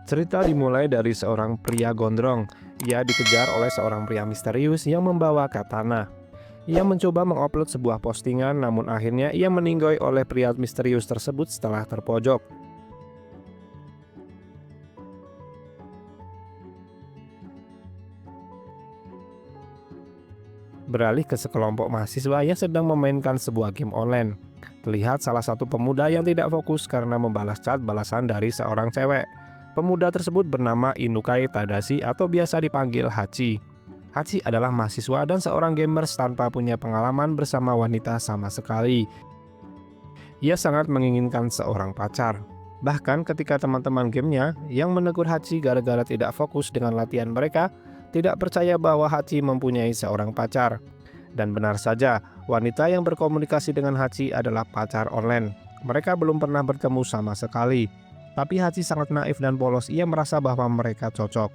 Cerita dimulai dari seorang pria gondrong. Ia dikejar oleh seorang pria misterius yang membawa katana. Ia mencoba mengupload sebuah postingan, namun akhirnya ia meninggoy oleh pria misterius tersebut setelah terpojok. Beralih ke sekelompok mahasiswa yang sedang memainkan sebuah game online. Terlihat salah satu pemuda yang tidak fokus karena membalas chat balasan dari seorang cewek. Pemuda tersebut bernama Inukai Tadashi atau biasa dipanggil Hachi. Hachi adalah mahasiswa dan seorang gamers tanpa punya pengalaman bersama wanita sama sekali. Ia sangat menginginkan seorang pacar. Bahkan ketika teman-teman gamenya yang menegur Hachi gara-gara tidak fokus dengan latihan mereka, tidak percaya bahwa Hachi mempunyai seorang pacar. Dan benar saja, wanita yang berkomunikasi dengan Hachi adalah pacar online. Mereka belum pernah bertemu sama sekali. Tapi Hachi sangat naif dan polos, ia merasa bahwa mereka cocok.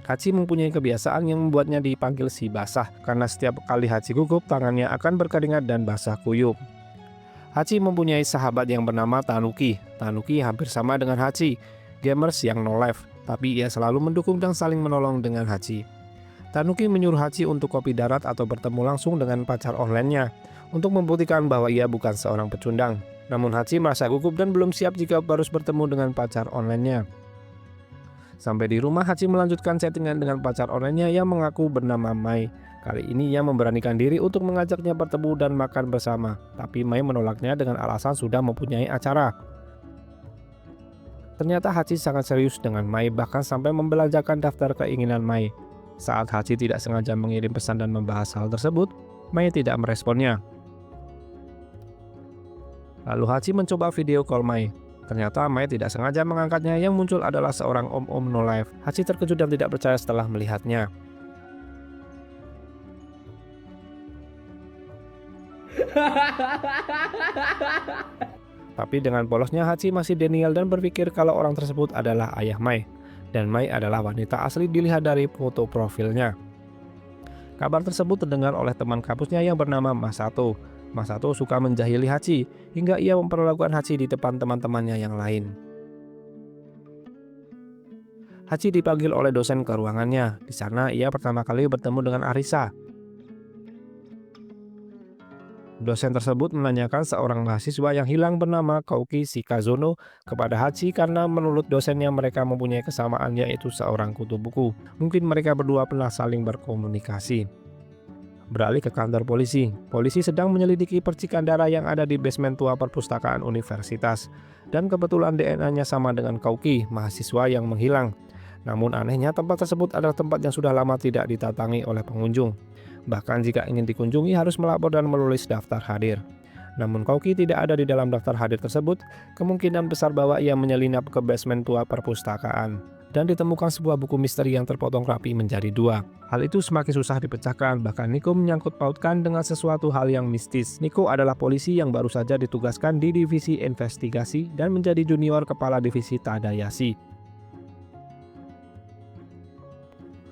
Hachi mempunyai kebiasaan yang membuatnya dipanggil si basah, karena setiap kali Hachi gugup, tangannya akan berkeringat dan basah kuyup. Hachi mempunyai sahabat yang bernama Tanuki. Tanuki hampir sama dengan Hachi, gamers yang no life, tapi ia selalu mendukung dan saling menolong dengan Hachi. Tanuki menyuruh Hachi untuk kopi darat atau bertemu langsung dengan pacar online-nya, untuk membuktikan bahwa ia bukan seorang pecundang. Namun Hachi merasa gugup dan belum siap jika harus bertemu dengan pacar online-nya. Sampai di rumah, Hachi melanjutkan chattingan dengan pacar online-nya yang mengaku bernama Mai. Kali ini ia memberanikan diri untuk mengajaknya bertemu dan makan bersama, tapi Mai menolaknya dengan alasan sudah mempunyai acara. Ternyata Hachi sangat serius dengan Mai, bahkan sampai membelanjakan daftar keinginan Mai. Saat Hachi tidak sengaja mengirim pesan dan membahas hal tersebut, Mai tidak meresponnya. Lalu Hachi mencoba video call Mai. Ternyata Mai tidak sengaja mengangkatnya, yang muncul adalah seorang om-om no life. Hachi terkejut dan tidak percaya setelah melihatnya. Tapi dengan polosnya Hachi masih denial dan berpikir kalau orang tersebut adalah ayah Mai. Dan Mai adalah wanita asli dilihat dari foto profilnya. Kabar tersebut terdengar oleh teman kampusnya yang bernama Masato. Masato suka menjahili Hachi, hingga ia memperlakukan Hachi di depan teman-temannya yang lain. Hachi dipanggil oleh dosen ke ruangannya. Di sana ia pertama kali bertemu dengan Arisa. Dosen tersebut menanyakan seorang mahasiswa yang hilang bernama Kouki Shikazono kepada Hachi karena menurut dosennya mereka mempunyai kesamaan, yaitu seorang kutu buku. Mungkin mereka berdua pernah saling berkomunikasi. Beralih ke kantor polisi. Polisi sedang menyelidiki percikan darah yang ada di basement tua perpustakaan universitas. Dan kebetulan DNA-nya sama dengan Kouki, mahasiswa yang menghilang. Namun anehnya tempat tersebut adalah tempat yang sudah lama tidak didatangi oleh pengunjung. Bahkan jika ingin dikunjungi harus melapor dan menulis daftar hadir. Namun Kouki tidak ada di dalam daftar hadir tersebut, kemungkinan besar bahwa ia menyelinap ke basement tua perpustakaan. Dan ditemukan sebuah buku misteri yang terpotong rapi menjadi dua. Hal itu semakin susah dipecahkan, bahkan Nico menyangkut pautkan dengan sesuatu hal yang mistis. Nico adalah polisi yang baru saja ditugaskan di divisi investigasi dan menjadi junior kepala divisi Tadayashi.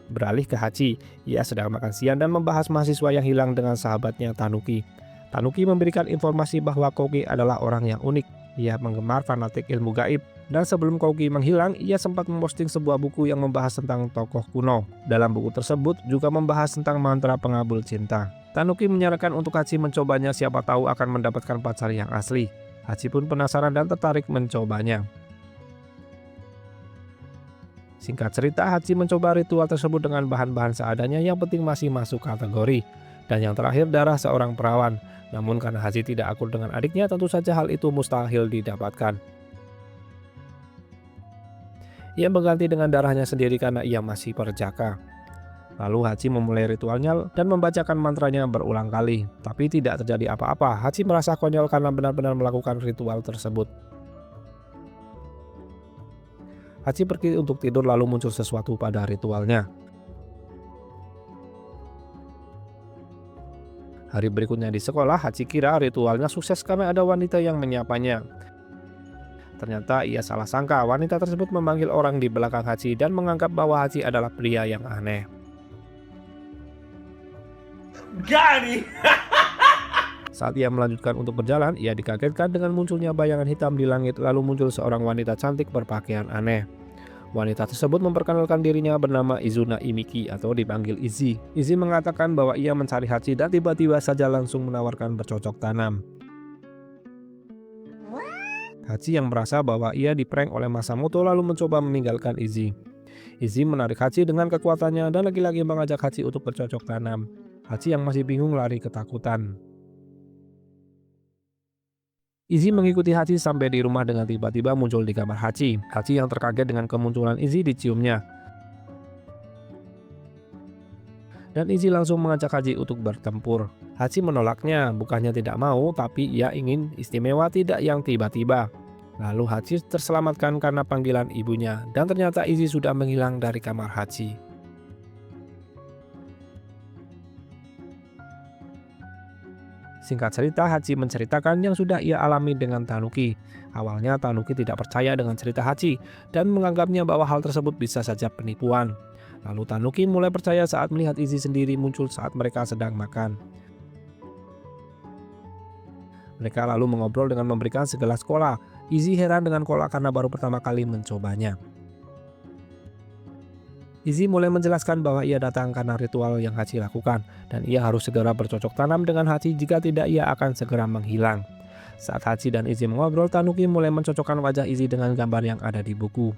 Beralih ke Hachi, ia sedang makan siang dan membahas mahasiswa yang hilang dengan sahabatnya Tanuki. Tanuki memberikan informasi bahwa Kouki adalah orang yang unik. Ia penggemar fanatik ilmu gaib. Dan sebelum Kouki menghilang, ia sempat memposting sebuah buku yang membahas tentang tokoh kuno. Dalam buku tersebut juga membahas tentang mantra pengabul cinta. Tanuki menyarankan untuk Hachi mencobanya, siapa tahu akan mendapatkan pacar yang asli. Hachi pun penasaran dan tertarik mencobanya. Singkat cerita, Hachi mencoba ritual tersebut dengan bahan-bahan seadanya, yang penting masih masuk kategori. Dan yang terakhir, darah seorang perawan. Namun karena Hachi tidak akur dengan adiknya, tentu saja hal itu mustahil didapatkan. Ia mengganti dengan darahnya sendiri karena ia masih perjaka. Lalu Hachi memulai ritualnya dan membacakan mantranya berulang kali. Tapi tidak terjadi apa-apa. Hachi merasa konyol karena benar-benar melakukan ritual tersebut. Hachi pergi untuk tidur, lalu muncul sesuatu pada ritualnya. Hari berikutnya di sekolah, Hachi kira ritualnya sukses karena ada wanita yang menyapanya. Ternyata ia salah sangka, wanita tersebut memanggil orang di belakang Hachi dan menganggap bahwa Hachi adalah pria yang aneh. Gani! Saat ia melanjutkan untuk berjalan, ia dikagetkan dengan munculnya bayangan hitam di langit, lalu muncul seorang wanita cantik berpakaian aneh. Wanita tersebut memperkenalkan dirinya bernama Izuna Imiki atau dipanggil Izzy. Izzy mengatakan bahwa ia mencari Hachi dan tiba-tiba saja langsung menawarkan bercocok tanam. Hachi yang merasa bahwa ia diprank oleh Masamoto lalu mencoba meninggalkan Izzy. Izzy menarik Hachi dengan kekuatannya dan lagi-lagi mengajak Hachi untuk bercocok tanam. Hachi yang masih bingung lari ketakutan. Izzy mengikuti Hachi sampai di rumah dengan tiba-tiba muncul di kamar Hachi. Hachi yang terkaget dengan kemunculan Izzy diciumnya. Dan Izzy langsung mengajak Hachi untuk bertempur. Hachi menolaknya, bukannya tidak mau, tapi ia ingin istimewa tidak yang tiba-tiba. Lalu Hachi terselamatkan karena panggilan ibunya, dan ternyata Izzy sudah menghilang dari kamar Hachi. Singkat cerita, Hachi menceritakan yang sudah ia alami dengan Tanuki. Awalnya Tanuki tidak percaya dengan cerita Hachi dan menganggapnya bahwa hal tersebut bisa saja penipuan. Lalu Tanuki mulai percaya saat melihat Izzy sendiri muncul saat mereka sedang makan. Mereka lalu mengobrol dengan memberikan segelas cola. Izzy heran dengan cola karena baru pertama kali mencobanya. Izzy mulai menjelaskan bahwa ia datang karena ritual yang Hachi lakukan dan ia harus segera bercocok tanam dengan Hachi, jika tidak ia akan segera menghilang. Saat Hachi dan Izzy mengobrol, Tanuki mulai mencocokkan wajah Izzy dengan gambar yang ada di buku.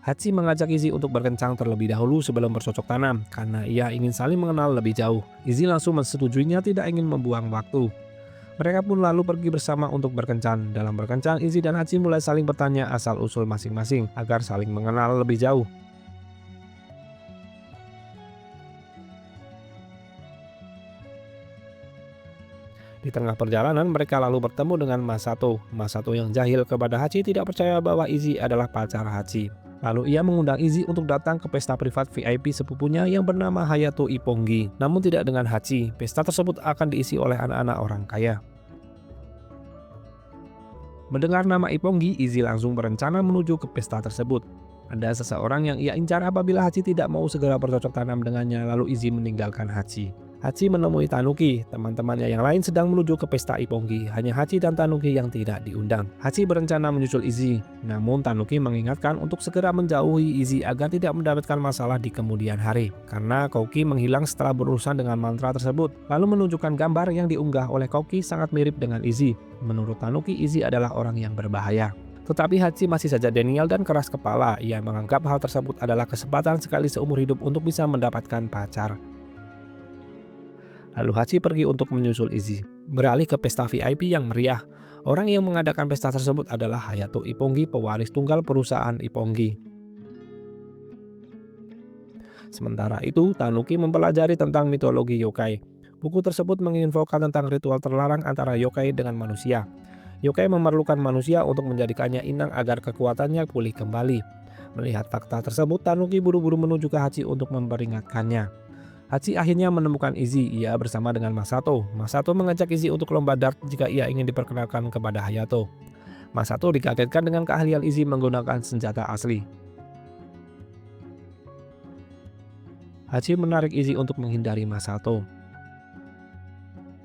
Hachi mengajak Izzy untuk berkencang terlebih dahulu sebelum bercocok tanam karena ia ingin saling mengenal lebih jauh. Izzy langsung mensetujuinya, tidak ingin membuang waktu. Mereka pun lalu pergi bersama untuk berkencan. Dalam berkencan, Izzy dan Hachi mulai saling bertanya asal-usul masing-masing agar saling mengenal lebih jauh. Di tengah perjalanan, mereka lalu bertemu dengan Masato. Masato yang jahil kepada Hachi tidak percaya bahwa Izzy adalah pacar Hachi. Lalu ia mengundang Izzy untuk datang ke pesta privat VIP sepupunya yang bernama Hayato Ippongi. Namun tidak dengan Hachi. Pesta tersebut akan diisi oleh anak-anak orang kaya. Mendengar nama Ippongi, Izzy langsung berencana menuju ke pesta tersebut. Ada seseorang yang ia incar apabila Hachi tidak mau segera bercocok tanam dengannya, lalu Izzy meninggalkan Hachi. Hachi menemui Tanuki, teman-temannya yang lain sedang menuju ke pesta Ippongi. Hanya Hachi dan Tanuki yang tidak diundang. Hachi berencana menyusul Izzy, namun Tanuki mengingatkan untuk segera menjauhi Izzy agar tidak mendapatkan masalah di kemudian hari. Karena Kouki menghilang setelah berurusan dengan mantra tersebut, lalu menunjukkan gambar yang diunggah oleh Kouki sangat mirip dengan Izzy. Menurut Tanuki, Izzy adalah orang yang berbahaya. Tetapi Hachi masih saja denial dan keras kepala. Ia menganggap hal tersebut adalah kesempatan sekali seumur hidup untuk bisa mendapatkan pacar. Lalu Hachi pergi untuk menyusul Izzy. Beralih ke pesta VIP yang meriah. Orang yang mengadakan pesta tersebut adalah Hayato Ippongi, pewaris tunggal perusahaan Ippongi. Sementara itu, Tanuki mempelajari tentang mitologi yokai. Buku tersebut menginfokan tentang ritual terlarang antara yokai dengan manusia. Yokai memerlukan manusia untuk menjadikannya inang agar kekuatannya pulih kembali. Melihat fakta tersebut, Tanuki buru-buru menuju ke Hachi untuk memperingatkannya. Hachi akhirnya menemukan Izzy. Ia bersama dengan Masato. Masato mengajak Izzy untuk lomba dart jika ia ingin diperkenalkan kepada Hayato. Masato dikagetkan dengan keahlian Izzy menggunakan senjata asli. Hachi menarik Izzy untuk menghindari Masato.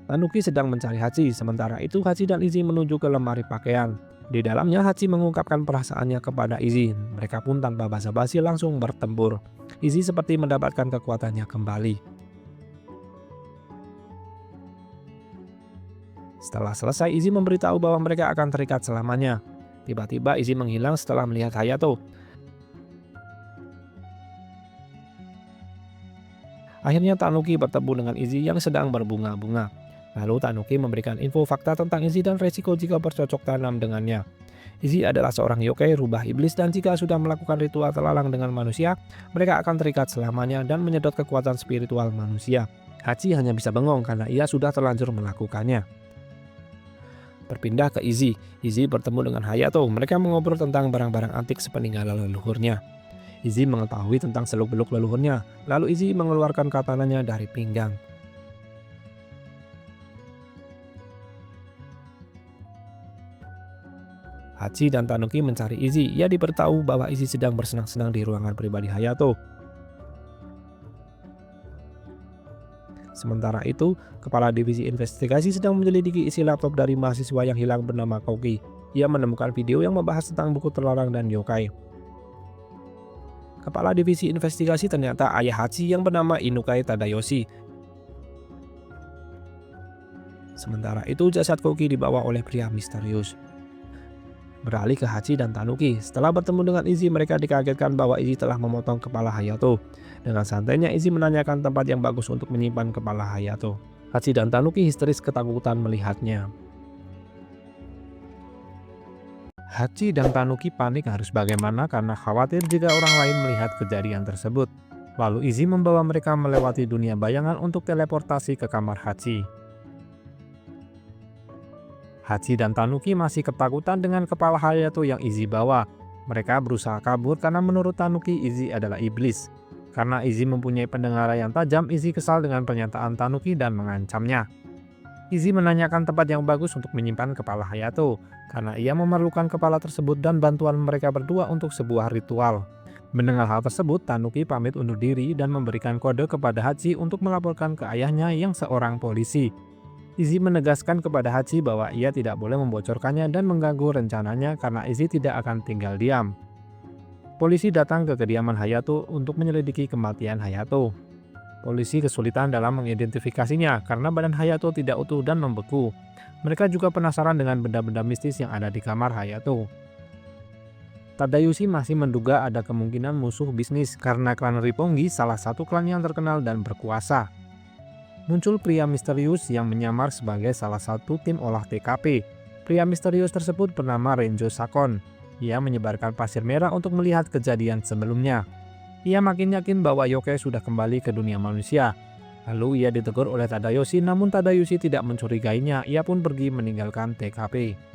Tanuki sedang mencari Hachi, sementara itu Hachi dan Izzy menuju ke lemari pakaian. Di dalamnya Hachi mengungkapkan perasaannya kepada Izzy. Mereka pun tanpa basa-basi langsung bertempur. Izzy seperti mendapatkan kekuatannya kembali. Setelah selesai, Izzy memberitahu bahwa mereka akan terikat selamanya. Tiba-tiba Izzy menghilang setelah melihat Hayato. Akhirnya Tanuki bertemu dengan Izzy yang sedang berbunga-bunga. Lalu Tanuki memberikan info fakta tentang Izzy dan resiko jika bercocok tanam dengannya. Izzy adalah seorang yokai rubah iblis dan jika sudah melakukan ritual terlarang dengan manusia, mereka akan terikat selamanya dan menyedot kekuatan spiritual manusia. Hachi hanya bisa bengong karena ia sudah terlanjur melakukannya. Berpindah ke Izzy. Izzy bertemu dengan Hayato. Mereka mengobrol tentang barang-barang antik sepeninggalan leluhurnya. Izzy mengetahui tentang seluk-beluk leluhurnya. Lalu Izzy mengeluarkan katananya dari pinggang. Hachi dan Tanuki mencari Izzy. Ia diberitahu bahwa Izzy sedang bersenang-senang di ruangan pribadi Hayato. Sementara itu, kepala divisi investigasi sedang menyelidiki isi laptop dari mahasiswa yang hilang bernama Kouki. Ia menemukan video yang membahas tentang buku terlarang dan yokai. Kepala divisi investigasi ternyata ayah Hachi yang bernama Inukai Tadayoshi. Sementara itu jasad Koki dibawa oleh pria misterius. Beralih ke Hachi dan Tanuki. Setelah bertemu dengan Izzy, mereka dikagetkan bahwa Izzy telah memotong kepala Hayato. Dengan santainya Izzy menanyakan tempat yang bagus untuk menyimpan kepala Hayato. Hachi dan Tanuki histeris ketakutan melihatnya. Hachi dan Tanuki panik harus bagaimana karena khawatir jika orang lain melihat kejadian tersebut. Lalu Izzy membawa mereka melewati dunia bayangan untuk teleportasi ke kamar Hachi. Hachi dan Tanuki masih ketakutan dengan kepala Hayato yang Izzy bawa. Mereka berusaha kabur karena menurut Tanuki Izzy adalah iblis. Karena Izzy mempunyai pendengaran yang tajam, Izzy kesal dengan pernyataan Tanuki dan mengancamnya. Izzy menanyakan tempat yang bagus untuk menyimpan kepala Hayato, karena ia memerlukan kepala tersebut dan bantuan mereka berdua untuk sebuah ritual. Mendengar hal tersebut, Tanuki pamit undur diri dan memberikan kode kepada Hachi untuk melaporkan ke ayahnya yang seorang polisi. Izzy menegaskan kepada Hachi bahwa ia tidak boleh membocorkannya dan mengganggu rencananya karena Izzy tidak akan tinggal diam. Polisi datang ke kediaman Hayato untuk menyelidiki kematian Hayato. Polisi kesulitan dalam mengidentifikasinya karena badan Hayato tidak utuh dan membeku. Mereka juga penasaran dengan benda-benda mistis yang ada di kamar Hayato. Tadayoshi masih menduga ada kemungkinan musuh bisnis karena klan Roppongi salah satu klan yang terkenal dan berkuasa. Muncul pria misterius yang menyamar sebagai salah satu tim olah TKP. Pria misterius tersebut bernama Renjo Sakon. Ia menyebarkan pasir merah untuk melihat kejadian sebelumnya. Ia makin yakin bahwa yokai sudah kembali ke dunia manusia. Lalu ia ditegur oleh Tadayoshi, namun Tadayoshi tidak mencurigainya. Ia pun pergi meninggalkan TKP.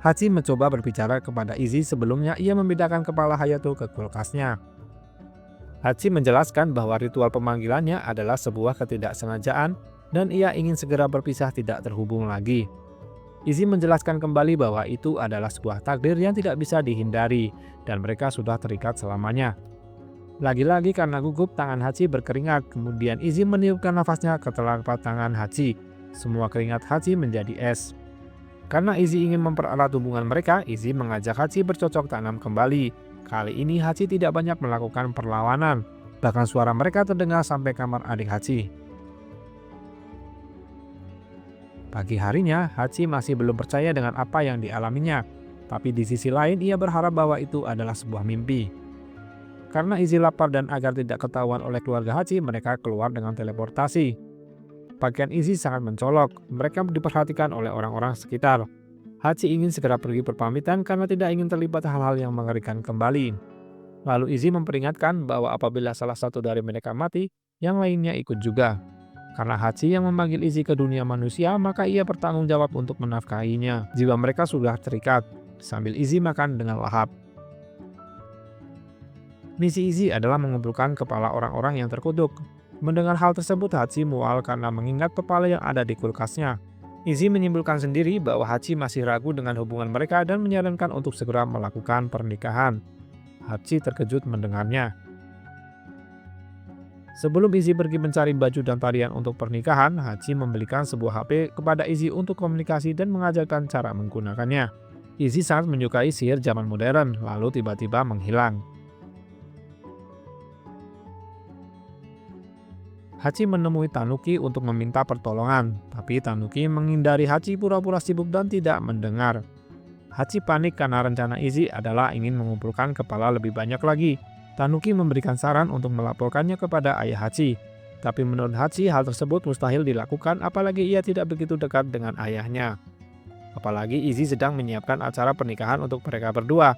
Hachi mencoba berbicara kepada Izzy sebelumnya ia memindahkan kepala Hayato ke kulkasnya. Hachi menjelaskan bahwa ritual pemanggilannya adalah sebuah ketidaksengajaan dan ia ingin segera berpisah tidak terhubung lagi. Izzy menjelaskan kembali bahwa itu adalah sebuah takdir yang tidak bisa dihindari dan mereka sudah terikat selamanya. Lagi-lagi karena gugup tangan Hachi berkeringat, kemudian Izzy meniupkan nafasnya ke telapak tangan Hachi. Semua keringat Hachi menjadi es. Karena Izzy ingin mempererat hubungan mereka, Izzy mengajak Hachi bercocok tanam kembali. Kali ini Hachi tidak banyak melakukan perlawanan. Bahkan suara mereka terdengar sampai kamar adik Hachi. Pagi harinya, Hachi masih belum percaya dengan apa yang dialaminya. Tapi di sisi lain, ia berharap bahwa itu adalah sebuah mimpi. Karena Izzy lapar dan agar tidak ketahuan oleh keluarga Hachi, mereka keluar dengan teleportasi. Pakaian Izzy sangat mencolok, mereka diperhatikan oleh orang-orang sekitar. Hachi ingin segera pergi berpamitan karena tidak ingin terlibat hal-hal yang mengerikan kembali. Lalu Izzy memperingatkan bahwa apabila salah satu dari mereka mati, yang lainnya ikut juga. Karena Hachi yang memanggil Izzy ke dunia manusia, maka ia bertanggung jawab untuk menafkahinya. Jiwa mereka sudah terikat, sambil Izzy makan dengan lahap. Misi Izzy adalah mengumpulkan kepala orang-orang yang terkutuk. Mendengar hal tersebut, Hachi mual karena mengingat kepala yang ada di kulkasnya. Izzy menyimpulkan sendiri bahwa Hachi masih ragu dengan hubungan mereka dan menyarankan untuk segera melakukan pernikahan. Hachi terkejut mendengarnya. Sebelum Izzy pergi mencari baju dan tarian untuk pernikahan, Hachi membelikan sebuah HP kepada Izzy untuk komunikasi dan mengajarkan cara menggunakannya. Izzy sangat menyukai sihir zaman modern, lalu tiba-tiba menghilang. Hachi menemui Tanuki untuk meminta pertolongan, tapi Tanuki menghindari Hachi pura-pura sibuk dan tidak mendengar. Hachi panik karena rencana Izzy adalah ingin mengumpulkan kepala lebih banyak lagi. Tanuki memberikan saran untuk melaporkannya kepada ayah Hachi. Tapi menurut Hachi hal tersebut mustahil dilakukan apalagi ia tidak begitu dekat dengan ayahnya. Apalagi Izzy sedang menyiapkan acara pernikahan untuk mereka berdua.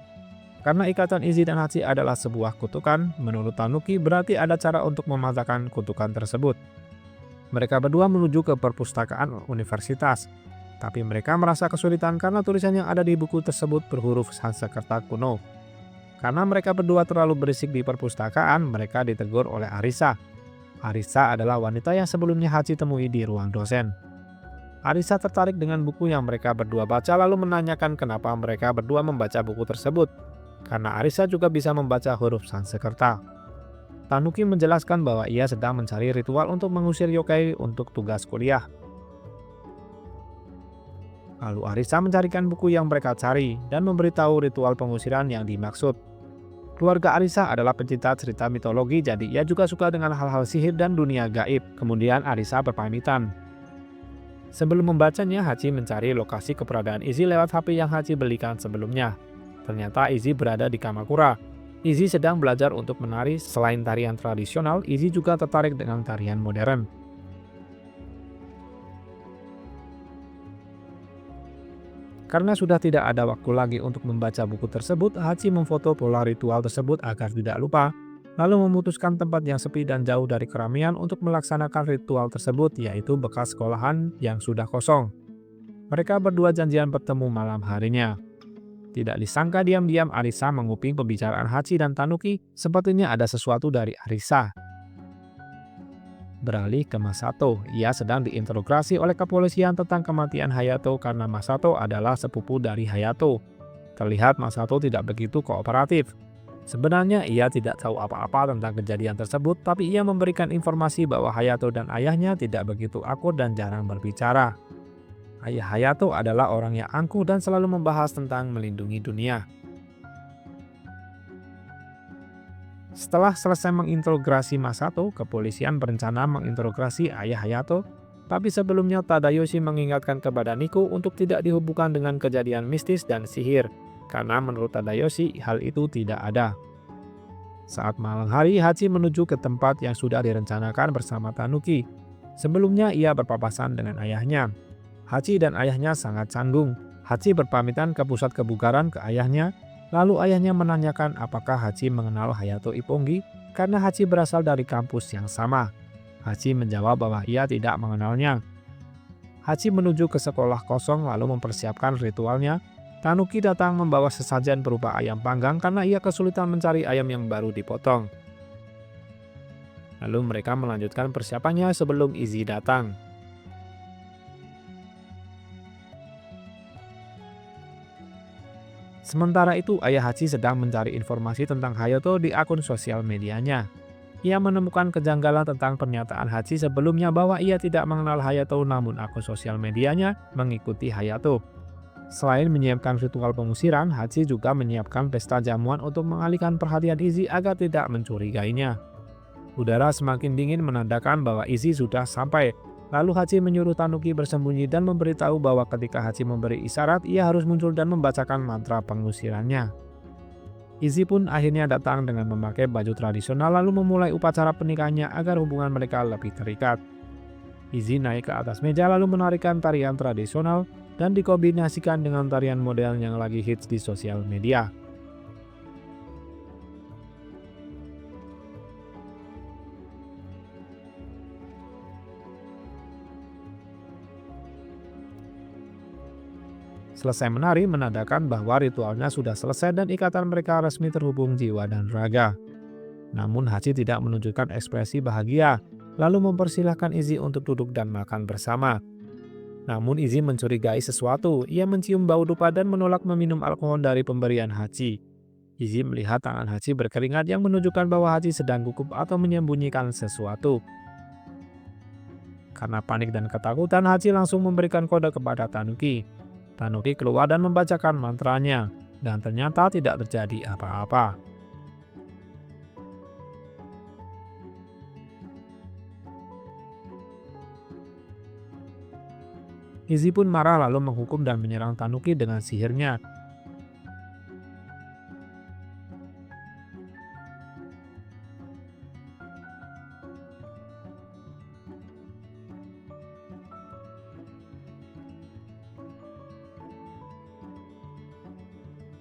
Karena ikatan Izzy dan Hachi adalah sebuah kutukan, menurut Tanuki berarti ada cara untuk mematahkan kutukan tersebut. Mereka berdua menuju ke perpustakaan universitas. Tapi mereka merasa kesulitan karena tulisan yang ada di buku tersebut berhuruf Sanskerta kuno. Karena mereka berdua terlalu berisik di perpustakaan, mereka ditegur oleh Arisa. Arisa adalah wanita yang sebelumnya Hachi temui di ruang dosen. Arisa tertarik dengan buku yang mereka berdua baca lalu menanyakan kenapa mereka berdua membaca buku tersebut. Karena Arisa juga bisa membaca huruf Sanskerta. Tanuki menjelaskan bahwa ia sedang mencari ritual untuk mengusir yokai untuk tugas kuliah. Lalu Arisa mencarikan buku yang mereka cari dan memberitahu ritual pengusiran yang dimaksud. Keluarga Arisa adalah pencinta cerita mitologi, jadi ia juga suka dengan hal-hal sihir dan dunia gaib. Kemudian Arisa berpamitan. Sebelum membacanya, Hachi mencari lokasi keberadaan Izzy lewat HP yang Hachi belikan sebelumnya. Ternyata Izzy berada di Kamakura. Izzy sedang belajar untuk menari. Selain tarian tradisional, Izzy juga tertarik dengan tarian modern. Karena sudah tidak ada waktu lagi untuk membaca buku tersebut, Hachi memfoto pola ritual tersebut agar tidak lupa, lalu memutuskan tempat yang sepi dan jauh dari keramaian untuk melaksanakan ritual tersebut, yaitu bekas sekolahan yang sudah kosong. Mereka berdua janjian bertemu malam harinya. Tidak disangka diam-diam Arisa menguping pembicaraan Hachi dan Tanuki, sepertinya ada sesuatu dari Arisa. Beralih ke Masato, ia sedang diinterogasi oleh kepolisian tentang kematian Hayato karena Masato adalah sepupu dari Hayato. Terlihat Masato tidak begitu kooperatif. Sebenarnya ia tidak tahu apa-apa tentang kejadian tersebut, tapi ia memberikan informasi bahwa Hayato dan ayahnya tidak begitu akur dan jarang berbicara. Ayah Hayato adalah orang yang angkuh dan selalu membahas tentang melindungi dunia. Setelah selesai menginterogasi Masato, kepolisian berencana menginterogasi ayah Hayato, tapi sebelumnya Tadayoshi mengingatkan kepada Nico untuk tidak dihubungkan dengan kejadian mistis dan sihir, karena menurut Tadayoshi hal itu tidak ada. Saat malam hari, Hachi menuju ke tempat yang sudah direncanakan bersama Tanuki. Sebelumnya ia berpapasan dengan ayahnya. Hachi dan ayahnya sangat canggung. Hachi berpamitan ke pusat kebugaran ke ayahnya. Lalu ayahnya menanyakan apakah Hachi mengenal Hayato Ippongi karena Hachi berasal dari kampus yang sama. Hachi menjawab bahwa ia tidak mengenalnya. Hachi menuju ke sekolah kosong lalu mempersiapkan ritualnya. Tanuki datang membawa sesajen berupa ayam panggang karena ia kesulitan mencari ayam yang baru dipotong. Lalu mereka melanjutkan persiapannya sebelum Izzy datang. Sementara itu, ayah Hachi sedang mencari informasi tentang Hayato di akun sosial medianya. Ia menemukan kejanggalan tentang pernyataan Hachi sebelumnya bahwa ia tidak mengenal Hayato, namun akun sosial medianya mengikuti Hayato. Selain menyiapkan ritual pengusiran, Hachi juga menyiapkan pesta jamuan untuk mengalihkan perhatian Izzy agar tidak mencurigainya. Udara semakin dingin menandakan bahwa Izzy sudah sampai. Lalu Hachi menyuruh Tanuki bersembunyi dan memberitahu bahwa ketika Hachi memberi isyarat, ia harus muncul dan membacakan mantra pengusirannya. Izzy pun akhirnya datang dengan memakai baju tradisional lalu memulai upacara pernikahannya agar hubungan mereka lebih terikat. Izzy naik ke atas meja lalu menarikan tarian tradisional dan dikombinasikan dengan tarian modern yang lagi hits di sosial media. Selesai menari menandakan bahwa ritualnya sudah selesai dan ikatan mereka resmi terhubung jiwa dan raga. Namun Hachi tidak menunjukkan ekspresi bahagia, lalu mempersilahkan Izzy untuk duduk dan makan bersama. Namun Izzy mencurigai sesuatu, ia mencium bau dupa dan menolak meminum alkohol dari pemberian Hachi. Izzy melihat tangan Hachi berkeringat yang menunjukkan bahwa Hachi sedang gugup atau menyembunyikan sesuatu. Karena panik dan ketakutan, Hachi langsung memberikan kode kepada Tanuki. Tanuki keluar dan membacakan mantranya, dan ternyata tidak terjadi apa-apa. Izzy pun marah lalu menghukum dan menyerang Tanuki dengan sihirnya.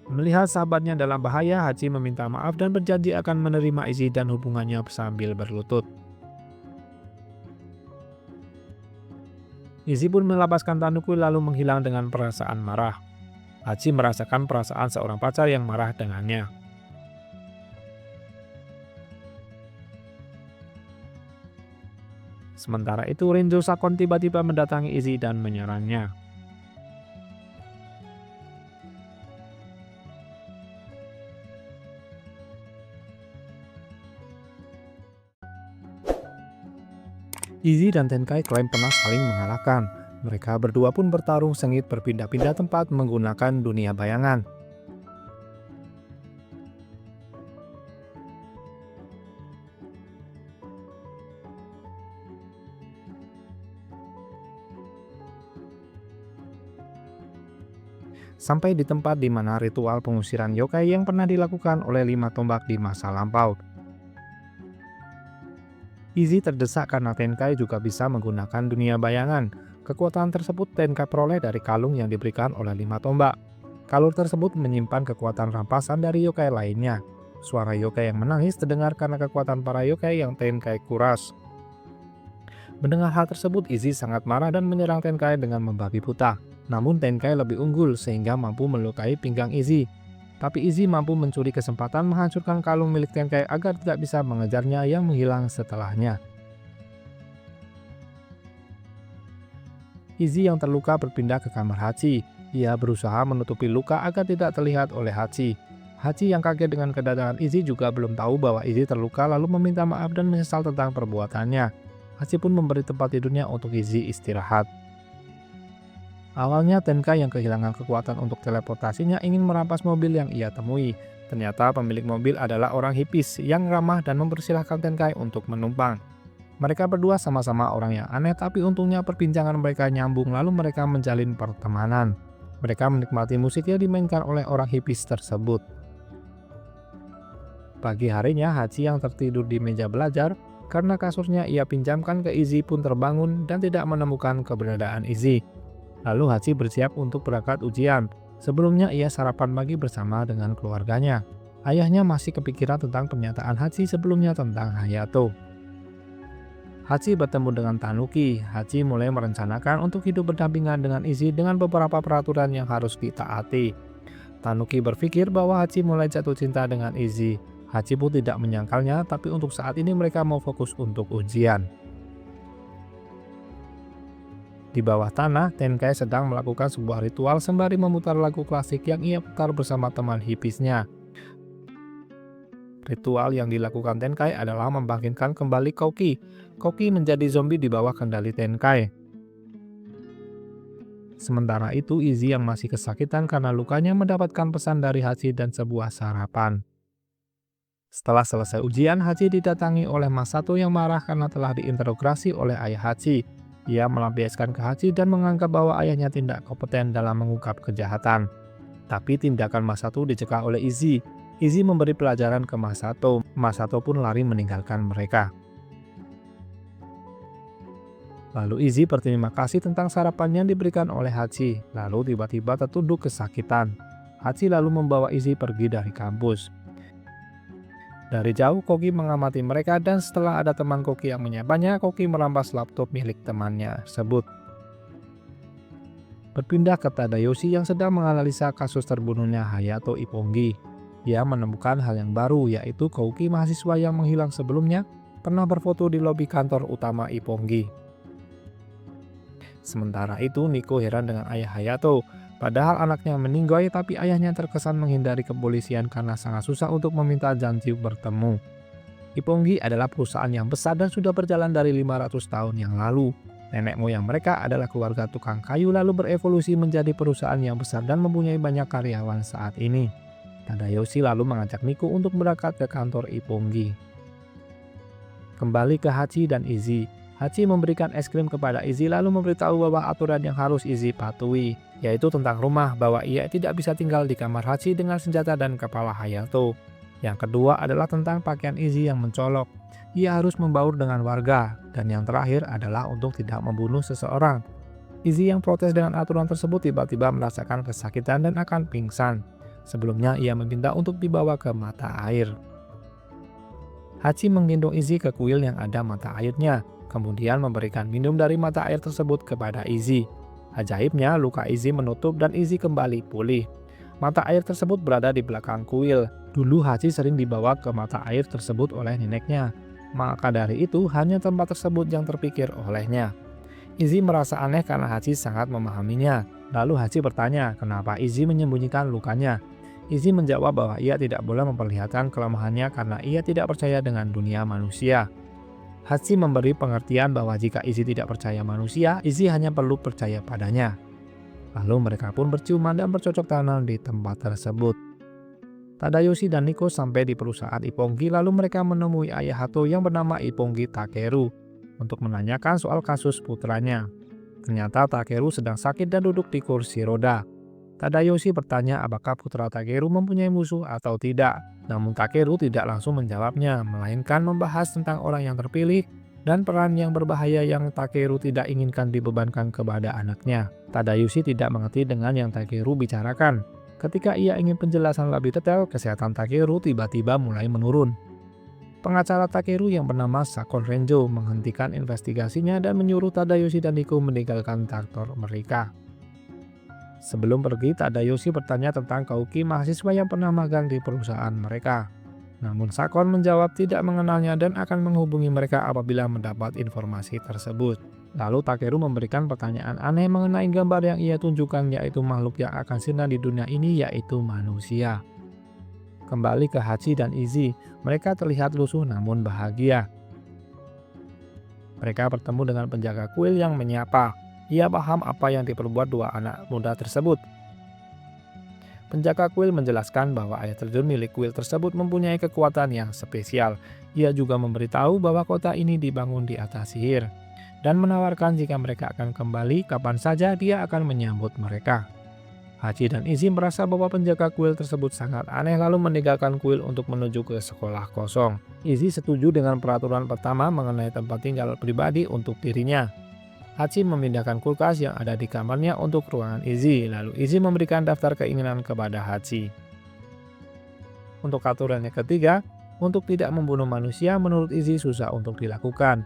Melihat sahabatnya dalam bahaya, Hachi meminta maaf dan berjanji akan menerima Izzy dan hubungannya sambil berlutut. Izzy pun melepaskan Tanuki lalu menghilang dengan perasaan marah. Hachi merasakan perasaan seorang pacar yang marah dengannya. Sementara itu, Renzo Sakon tiba-tiba mendatangi Izzy dan menyerangnya. Izzy dan Tenkai klaim pernah saling mengalahkan. Mereka berdua pun bertarung sengit berpindah-pindah tempat menggunakan dunia bayangan. Sampai di tempat di mana ritual pengusiran yokai yang pernah dilakukan oleh 5 tombak di masa lampau. Izzy terdesak karena Tenkai juga bisa menggunakan dunia bayangan. Kekuatan tersebut Tenkai peroleh dari kalung yang diberikan oleh 5 tombak. Kalung tersebut menyimpan kekuatan rampasan dari yokai lainnya. Suara yokai yang menangis terdengar karena kekuatan para yokai yang Tenkai kuras. Mendengar hal tersebut, Izzy sangat marah dan menyerang Tenkai dengan membabi buta. Namun Tenkai lebih unggul sehingga mampu melukai pinggang Izzy. Tapi Izzy mampu mencuri kesempatan menghancurkan kalung milik Tenkai agar tidak bisa mengejarnya yang menghilang setelahnya. Izzy yang terluka berpindah ke kamar Hachi. Ia berusaha menutupi luka agar tidak terlihat oleh Hachi. Hachi yang kaget dengan kedatangan Izzy juga belum tahu bahwa Izzy terluka lalu meminta maaf dan menyesal tentang perbuatannya. Hachi pun memberi tempat tidurnya untuk Izzy istirahat. Awalnya Tenkai yang kehilangan kekuatan untuk teleportasinya ingin merampas mobil yang ia temui. Ternyata pemilik mobil adalah orang hipis yang ramah dan mempersilahkan Tenkai untuk menumpang. Mereka berdua sama-sama orang yang aneh, tapi untungnya perbincangan mereka nyambung lalu mereka menjalin pertemanan. Mereka menikmati musik yang dimainkan oleh orang hipis tersebut. Pagi harinya Hachi yang tertidur di meja belajar karena kasurnya ia pinjamkan ke Izzy pun terbangun dan tidak menemukan keberadaan Izzy. Lalu Hachi bersiap untuk berangkat ujian. Sebelumnya ia sarapan pagi bersama dengan keluarganya. Ayahnya masih kepikiran tentang pernyataan Hachi sebelumnya tentang Hayato. Hachi bertemu dengan Tanuki. Hachi mulai merencanakan untuk hidup berdampingan dengan Izzy dengan beberapa peraturan yang harus ditaati. Tanuki berpikir bahwa Hachi mulai jatuh cinta dengan Izzy. Hachi pun tidak menyangkalnya, tapi untuk saat ini mereka mau fokus untuk ujian. Di bawah tanah, Tenkai sedang melakukan sebuah ritual sembari memutar lagu klasik yang ia putar bersama teman hipisnya. Ritual yang dilakukan Tenkai adalah membangkitkan kembali Koki. Koki menjadi zombie di bawah kendali Tenkai. Sementara itu, Izzy yang masih kesakitan karena lukanya mendapatkan pesan dari Hachi dan sebuah sarapan. Setelah selesai ujian, Hachi didatangi oleh Masato yang marah karena telah diinterogasi oleh ayah Hachi. Ia melampiaskan ke Hachi dan menganggap bahwa ayahnya tidak kompeten dalam mengungkap kejahatan. Tapi tindakan Masato dicegah oleh Izzy. Izzy memberi pelajaran ke Masato. Masato pun lari meninggalkan mereka. Lalu Izzy berterima kasih tentang sarapan yang diberikan oleh Hachi. Lalu tiba-tiba tertunduk kesakitan. Hachi lalu membawa Izzy pergi dari kampus. Dari jauh Koki mengamati mereka dan setelah ada teman Koki yang menyapanya, Koki merampas laptop milik temannya tersebut. Berpindah ke Tadayoshi yang sedang menganalisa kasus terbunuhnya Hayato Ippongi. Ia menemukan hal yang baru, yaitu Koki mahasiswa yang menghilang sebelumnya pernah berfoto di lobi kantor utama Ippongi. Sementara itu Nico heran dengan ayah Hayato. Padahal anaknya meninggoy, tapi ayahnya terkesan menghindari kepolisian karena sangat susah untuk meminta janji bertemu. Ippongi adalah perusahaan yang besar dan sudah berjalan dari 500 tahun yang lalu. Nenek moyang mereka adalah keluarga tukang kayu lalu berevolusi menjadi perusahaan yang besar dan mempunyai banyak karyawan saat ini. Tadayoshi lalu mengajak Nico untuk berangkat ke kantor Ippongi. Kembali ke Hachi dan Izzy. Hachi memberikan es krim kepada Izzy lalu memberitahu bahwa aturan yang harus Izzy patuhi, yaitu tentang rumah, bahwa ia tidak bisa tinggal di kamar Hachi dengan senjata dan kepala Hayato. Yang kedua adalah tentang pakaian Izzy yang mencolok. Ia harus membaur dengan warga. Dan yang terakhir adalah untuk tidak membunuh seseorang. Izzy yang protes dengan aturan tersebut tiba-tiba merasakan kesakitan dan akan pingsan. Sebelumnya ia meminta untuk dibawa ke mata air. Hachi menggendong Izzy ke kuil yang ada mata airnya. Kemudian memberikan minum dari mata air tersebut kepada Izzy. Ajaibnya, luka Izzy menutup dan Izzy kembali pulih. Mata air tersebut berada di belakang kuil. Dulu Hachi sering dibawa ke mata air tersebut oleh neneknya. Maka dari itu, hanya tempat tersebut yang terpikir olehnya. Izzy merasa aneh karena Hachi sangat memahaminya. Lalu Hachi bertanya kenapa Izzy menyembunyikan lukanya. Izzy menjawab bahwa ia tidak boleh memperlihatkan kelemahannya karena ia tidak percaya dengan dunia manusia. Hachi memberi pengertian bahwa jika Izzy tidak percaya manusia, Izzy hanya perlu percaya padanya. Lalu mereka pun berciuman dan bercocok tanam di tempat tersebut. Tadayoshi dan Nico sampai di perusahaan Ippongi, lalu mereka menemui ayah Hato yang bernama Ippongi Takeru untuk menanyakan soal kasus putranya. Ternyata Takeru sedang sakit dan duduk di kursi roda. Tadayoshi bertanya apakah putra Takeru mempunyai musuh atau tidak. Namun Takeru tidak langsung menjawabnya, melainkan membahas tentang orang yang terpilih dan peran yang berbahaya yang Takeru tidak inginkan dibebankan kepada anaknya. Tadayoshi tidak mengerti dengan yang Takeru bicarakan. Ketika ia ingin penjelasan lebih detail, kesehatan Takeru tiba-tiba mulai menurun. Pengacara Takeru yang bernama Sakon Renjo menghentikan investigasinya dan menyuruh Tadayoshi dan Nico meninggalkan kantor mereka. Sebelum pergi, Tadayoshi bertanya tentang Kouki, mahasiswa yang pernah magang di perusahaan mereka. Namun Sakon menjawab tidak mengenalnya dan akan menghubungi mereka apabila mendapat informasi tersebut. Lalu Takeru memberikan pertanyaan aneh mengenai gambar yang ia tunjukkan, yaitu makhluk yang akan sirna di dunia ini, yaitu manusia. Kembali ke Hachi dan Izzy, mereka terlihat lusuh namun bahagia. Mereka bertemu dengan penjaga kuil yang menyapa. Ia paham apa yang diperbuat dua anak muda tersebut. Penjaga kuil menjelaskan bahwa air terjun milik kuil tersebut mempunyai kekuatan yang spesial. Ia juga memberitahu bahwa kota ini dibangun di atas sihir, dan menawarkan jika mereka akan kembali kapan saja dia akan menyambut mereka. Hachi dan Izzy merasa bahwa penjaga kuil tersebut sangat aneh lalu meninggalkan kuil untuk menuju ke sekolah kosong. Izzy setuju dengan peraturan pertama mengenai tempat tinggal pribadi untuk dirinya. Hachi memindahkan kulkas yang ada di kamarnya untuk ruangan Izzy, lalu Izzy memberikan daftar keinginan kepada Hachi. Untuk aturan yang ketiga, untuk tidak membunuh manusia menurut Izzy susah untuk dilakukan.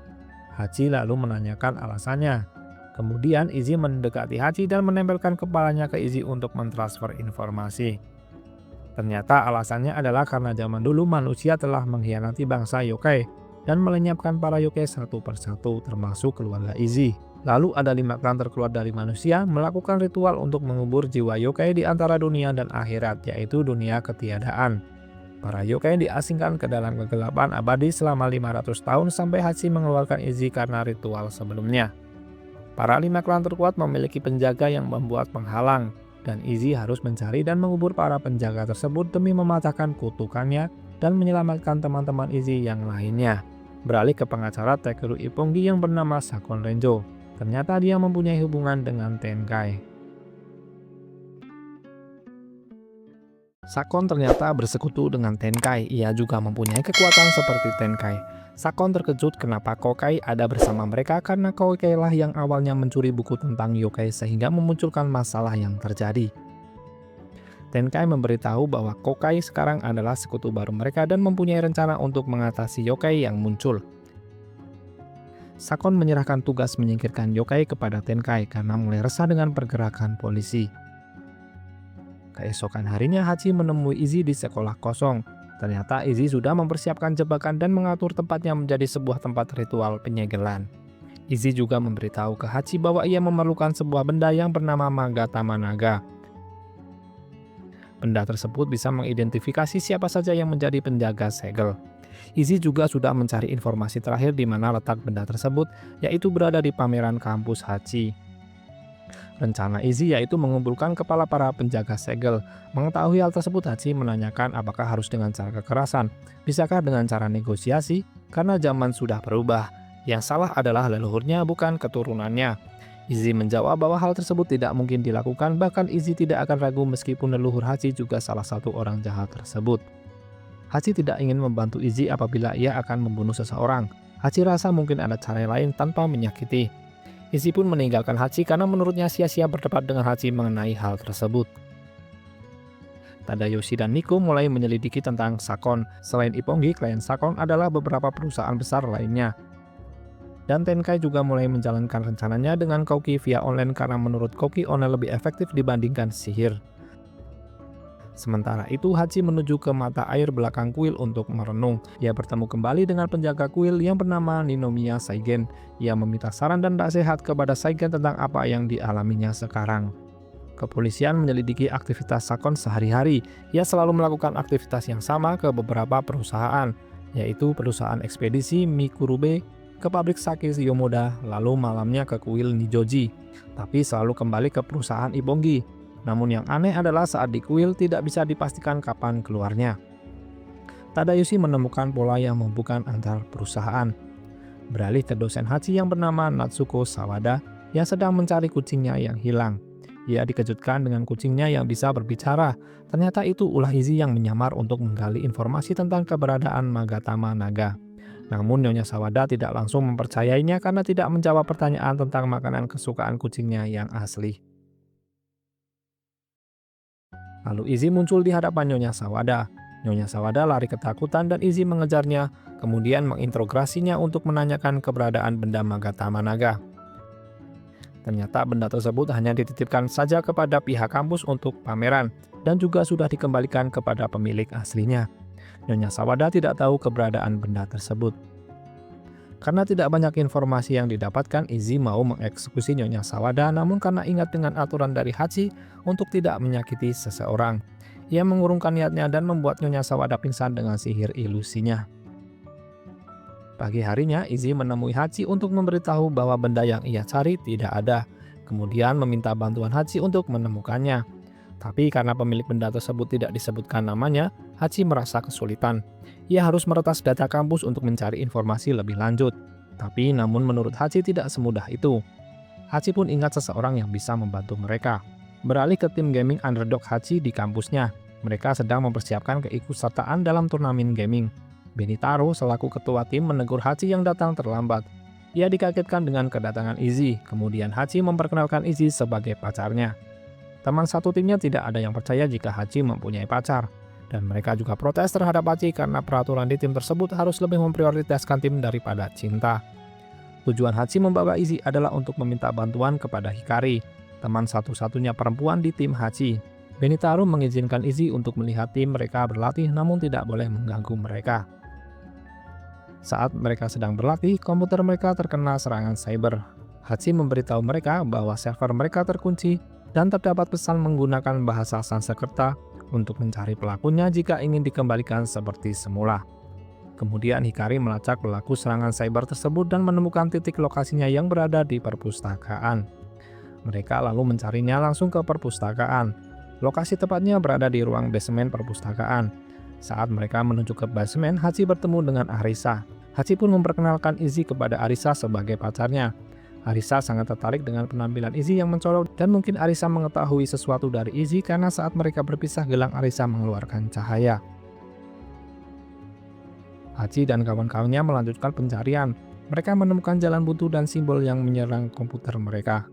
Hachi lalu menanyakan alasannya. Kemudian Izzy mendekati Hachi dan menempelkan kepalanya ke Izzy untuk mentransfer informasi. Ternyata alasannya adalah karena zaman dulu manusia telah mengkhianati bangsa yokai dan melenyapkan para yokai satu persatu termasuk keluarga Izzy. Lalu ada 5 klan terkeluar dari manusia melakukan ritual untuk mengubur jiwa yokai di antara dunia dan akhirat, yaitu dunia ketiadaan. Para yokai diasingkan ke dalam kegelapan abadi selama 500 tahun sampai Hachi mengeluarkan Izzy karena ritual sebelumnya. Para 5 klan terkuat memiliki penjaga yang membuat penghalang, dan Izzy harus mencari dan mengubur para penjaga tersebut demi mematahkan kutukannya dan menyelamatkan teman-teman Izzy yang lainnya. Beralih ke pengacara Takeru Ippongi yang bernama Sakon Renjo. Ternyata dia mempunyai hubungan dengan Tenkai. Sakon ternyata bersekutu dengan Tenkai. Ia juga mempunyai kekuatan seperti Tenkai. Sakon terkejut kenapa Kokai ada bersama mereka karena Kokai lah yang awalnya mencuri buku tentang yokai sehingga memunculkan masalah yang terjadi. Tenkai memberitahu bahwa Kokai sekarang adalah sekutu baru mereka dan mempunyai rencana untuk mengatasi yokai yang muncul. Sakon menyerahkan tugas menyingkirkan yokai kepada Tenkai karena mulai resah dengan pergerakan polisi. Keesokan harinya Hachi menemui Izzy di sekolah kosong. Ternyata Izzy sudah mempersiapkan jebakan dan mengatur tempatnya menjadi sebuah tempat ritual penyegelan. Izzy juga memberitahu ke Hachi bahwa ia memerlukan sebuah benda yang bernama Magatama Naga. Benda tersebut bisa mengidentifikasi siapa saja yang menjadi penjaga segel. Izzy juga sudah mencari informasi terakhir di mana letak benda tersebut, yaitu berada di pameran kampus Hachi. Rencana Izzy yaitu mengumpulkan kepala para penjaga segel. Mengetahui hal tersebut, Hachi menanyakan apakah harus dengan cara kekerasan, bisakah dengan cara negosiasi, karena zaman sudah berubah. Yang salah adalah leluhurnya bukan keturunannya. Izzy menjawab bahwa hal tersebut tidak mungkin dilakukan, bahkan Izzy tidak akan ragu meskipun leluhur Hachi juga salah satu orang jahat tersebut. Hachi tidak ingin membantu Izzy apabila ia akan membunuh seseorang. Hachi rasa mungkin ada cara lain tanpa menyakiti. Izzy pun meninggalkan Hachi karena menurutnya sia-sia berdebat dengan Hachi mengenai hal tersebut. Tadayoshi dan Nico mulai menyelidiki tentang Sakon. Selain Ippongi, klien Sakon adalah beberapa perusahaan besar lainnya. Dan Tenkai juga mulai menjalankan rencananya dengan Kouki via online karena menurut Kouki online lebih efektif dibandingkan sihir. Sementara itu Hachi menuju ke mata air belakang kuil untuk merenung. Ia bertemu kembali dengan penjaga kuil yang bernama Ninomiya Saigen. Ia meminta saran dan nasihat kepada Saigen tentang apa yang dialaminya sekarang. Kepolisian menyelidiki aktivitas Sakon sehari-hari. Ia selalu melakukan aktivitas yang sama ke beberapa perusahaan, yaitu perusahaan ekspedisi Mikurube, ke pabrik sake Yomoda, lalu malamnya ke kuil Nijoji, tapi selalu kembali ke perusahaan Ibongi. Namun yang aneh adalah saat di kuil tidak bisa dipastikan kapan keluarnya. Tadayoshi menemukan pola yang menghubungkan antar perusahaan. Beralih ke dosen Hachi yang bernama Natsuko Sawada yang sedang mencari kucingnya yang hilang. Ia dikejutkan dengan kucingnya yang bisa berbicara. Ternyata itu ulah Izzy yang menyamar untuk menggali informasi tentang keberadaan Magatama Naga. Namun Nyonya Sawada tidak langsung mempercayainya karena tidak menjawab pertanyaan tentang makanan kesukaan kucingnya yang asli. Lalu Izzy muncul di hadapan Nyonya Sawada. Nyonya Sawada lari ketakutan dan Izzy mengejarnya, kemudian menginterogasinya untuk menanyakan keberadaan benda Magatama Naga. Ternyata benda tersebut hanya dititipkan saja kepada pihak kampus untuk pameran dan juga sudah dikembalikan kepada pemilik aslinya. Nyonya Sawada tidak tahu keberadaan benda tersebut. Karena tidak banyak informasi yang didapatkan, Izzy mau mengeksekusi Nyonya Sawada, namun karena ingat dengan aturan dari Hachi untuk tidak menyakiti seseorang, ia mengurungkan niatnya dan membuat Nyonya Sawada pingsan dengan sihir ilusinya. Pagi harinya, Izzy menemui Hachi untuk memberitahu bahwa benda yang ia cari tidak ada, kemudian meminta bantuan Hachi untuk menemukannya. Tapi karena pemilik benda tersebut tidak disebutkan namanya, Hachi merasa kesulitan. Ia harus meretas data kampus untuk mencari informasi lebih lanjut. Tapi namun menurut Hachi tidak semudah itu. Hachi pun ingat seseorang yang bisa membantu mereka. Beralih ke tim gaming underdog Hachi di kampusnya, mereka sedang mempersiapkan keikutsertaan dalam turnamen gaming. Benitaro selaku ketua tim menegur Hachi yang datang terlambat. Ia dikagetkan dengan kedatangan Izzy, kemudian Hachi memperkenalkan Izzy sebagai pacarnya. Teman satu timnya tidak ada yang percaya jika Hachi mempunyai pacar, dan mereka juga protes terhadap Hachi karena peraturan di tim tersebut harus lebih memprioritaskan tim daripada cinta. Tujuan Hachi membawa Izzy adalah untuk meminta bantuan kepada Hikari, teman satu-satunya perempuan di tim Hachi. Benitaro mengizinkan Izzy untuk melihat tim mereka berlatih namun tidak boleh mengganggu mereka. Saat mereka sedang berlatih, komputer mereka terkena serangan cyber. Hachi memberitahu mereka bahwa server mereka terkunci dan terdapat pesan menggunakan bahasa Sanskerta untuk mencari pelakunya jika ingin dikembalikan seperti semula. Kemudian Hikari melacak pelaku serangan cyber tersebut dan menemukan titik lokasinya yang berada di perpustakaan. Mereka lalu mencarinya langsung ke perpustakaan. Lokasi tepatnya berada di ruang basement perpustakaan. Saat mereka menuju ke basement, Hachi bertemu dengan Arisa. Hachi pun memperkenalkan Izzy kepada Arisa sebagai pacarnya. Arisa sangat tertarik dengan penampilan Izzy yang mencolok dan mungkin Arisa mengetahui sesuatu dari Izzy karena saat mereka berpisah gelang Arisa mengeluarkan cahaya. Hachi dan kawan-kawannya melanjutkan pencarian. Mereka menemukan jalan buntu dan simbol yang menyerang komputer mereka.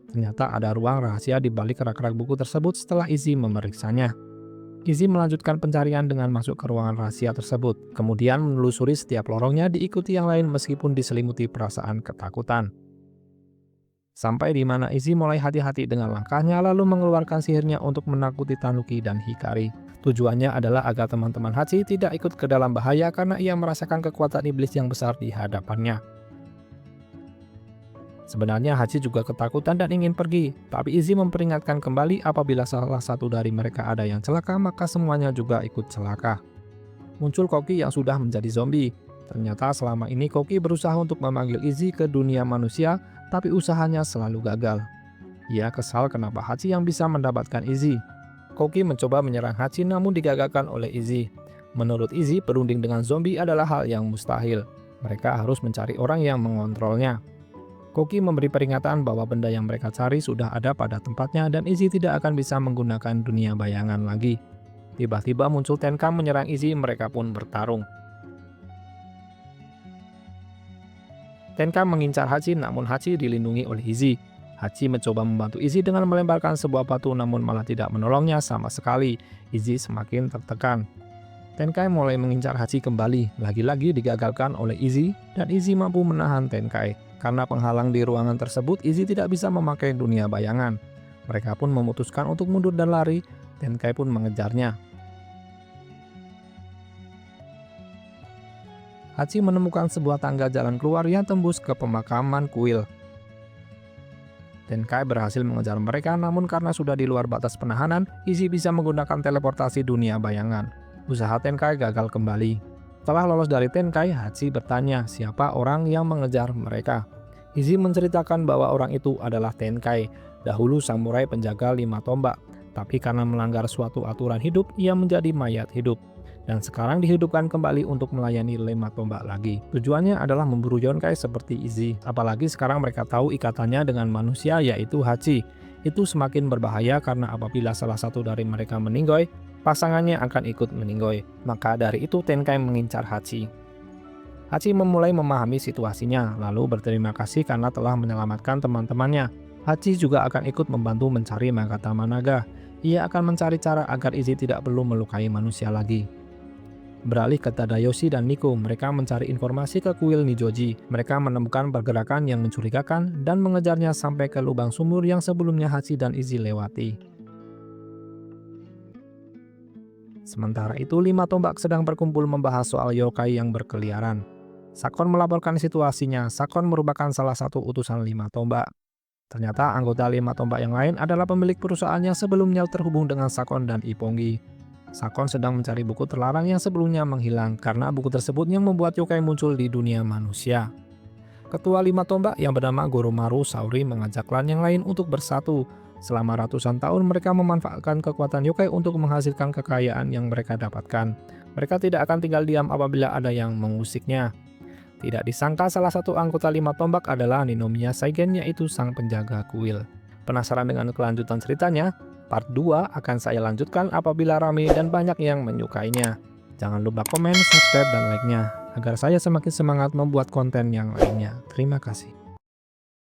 Ternyata ada ruang rahasia di balik rak-rak buku tersebut setelah Izzy memeriksanya. Izzy melanjutkan pencarian dengan masuk ke ruangan rahasia tersebut, kemudian menelusuri setiap lorongnya diikuti yang lain meskipun diselimuti perasaan ketakutan. Sampai di mana Izzy mulai hati-hati dengan langkahnya lalu mengeluarkan sihirnya untuk menakuti Tanuki dan Hikari. Tujuannya adalah agar teman-teman Hachi tidak ikut ke dalam bahaya karena ia merasakan kekuatan iblis yang besar di hadapannya. Sebenarnya Hachi juga ketakutan dan ingin pergi, tapi Izzy memperingatkan kembali apabila salah satu dari mereka ada yang celaka maka semuanya juga ikut celaka. Muncul Koki yang sudah menjadi zombie. Ternyata selama ini Koki berusaha untuk memanggil Izzy ke dunia manusia, tapi usahanya selalu gagal. Ia kesal kenapa Hachi yang bisa mendapatkan Izzy. Koki mencoba menyerang Hachi namun digagalkan oleh Izzy. Menurut Izzy, berunding dengan zombie adalah hal yang mustahil. Mereka harus mencari orang yang mengontrolnya. Koki memberi peringatan bahwa benda yang mereka cari sudah ada pada tempatnya dan Izzy tidak akan bisa menggunakan dunia bayangan lagi. Tiba-tiba muncul Tenka menyerang Izzy, mereka pun bertarung. Tenka mengincar Hachi namun Hachi dilindungi oleh Izzy. Hachi mencoba membantu Izzy dengan melemparkan sebuah batu namun malah tidak menolongnya sama sekali. Izzy semakin tertekan. Tenkai mulai mengincar Hachi kembali, lagi-lagi digagalkan oleh Izzy dan Izzy mampu menahan Tenkai. Karena penghalang di ruangan tersebut, Izzy tidak bisa memakai dunia bayangan. Mereka pun memutuskan untuk mundur dan lari, Tenkai pun mengejarnya. Hachi menemukan sebuah tangga jalan keluar yang tembus ke pemakaman kuil. Tenkai berhasil mengejar mereka, namun karena sudah di luar batas penahanan, Izzy bisa menggunakan teleportasi dunia bayangan. Usaha Tenkai gagal kembali. Setelah lolos dari Tenkai, Hachi bertanya siapa orang yang mengejar mereka. Izzy menceritakan bahwa orang itu adalah Tenkai, dahulu samurai penjaga 5 tombak. Tapi karena melanggar suatu aturan hidup, ia menjadi mayat hidup. Dan sekarang dihidupkan kembali untuk melayani 5 tombak lagi. Tujuannya adalah memburu Yonkai seperti Izzy. Apalagi sekarang mereka tahu ikatannya dengan manusia yaitu Hachi. Itu semakin berbahaya karena apabila salah satu dari mereka meninggoy, pasangannya akan ikut meninggoy. Maka dari itu Tenkai mengincar Hachi. Hachi memulai memahami situasinya, lalu berterima kasih karena telah menyelamatkan teman-temannya. Hachi juga akan ikut membantu mencari Magatama Naga. Ia akan mencari cara agar Izzy tidak perlu melukai manusia lagi. Beralih ke Tadayoshi dan Miko, mereka mencari informasi ke kuil Nijoji. Mereka menemukan pergerakan yang mencurigakan dan mengejarnya sampai ke lubang sumur yang sebelumnya Hachi dan Izzy lewati. Sementara itu, 5 tombak sedang berkumpul membahas soal yokai yang berkeliaran. Sakon melaporkan situasinya. Sakon merupakan salah satu utusan 5 tombak. Ternyata anggota 5 tombak yang lain adalah pemilik perusahaan yang sebelumnya terhubung dengan Sakon dan Ippongi. Sakon sedang mencari buku terlarang yang sebelumnya menghilang karena buku tersebut yang membuat yokai muncul di dunia manusia. Ketua 5 tombak yang bernama Goromaru Sauri mengajak klan yang lain untuk bersatu. Selama ratusan tahun mereka memanfaatkan kekuatan yokai untuk menghasilkan kekayaan yang mereka dapatkan. Mereka tidak akan tinggal diam apabila ada yang mengusiknya. Tidak disangka salah satu anggota 5 tombak adalah Ninomiya Saigen, yaitu sang penjaga kuil. Penasaran dengan kelanjutan ceritanya? Part 2 akan saya lanjutkan apabila ramai dan banyak yang menyukainya. Jangan lupa komen, subscribe, dan like-nya agar saya semakin semangat membuat konten yang lainnya. Terima kasih.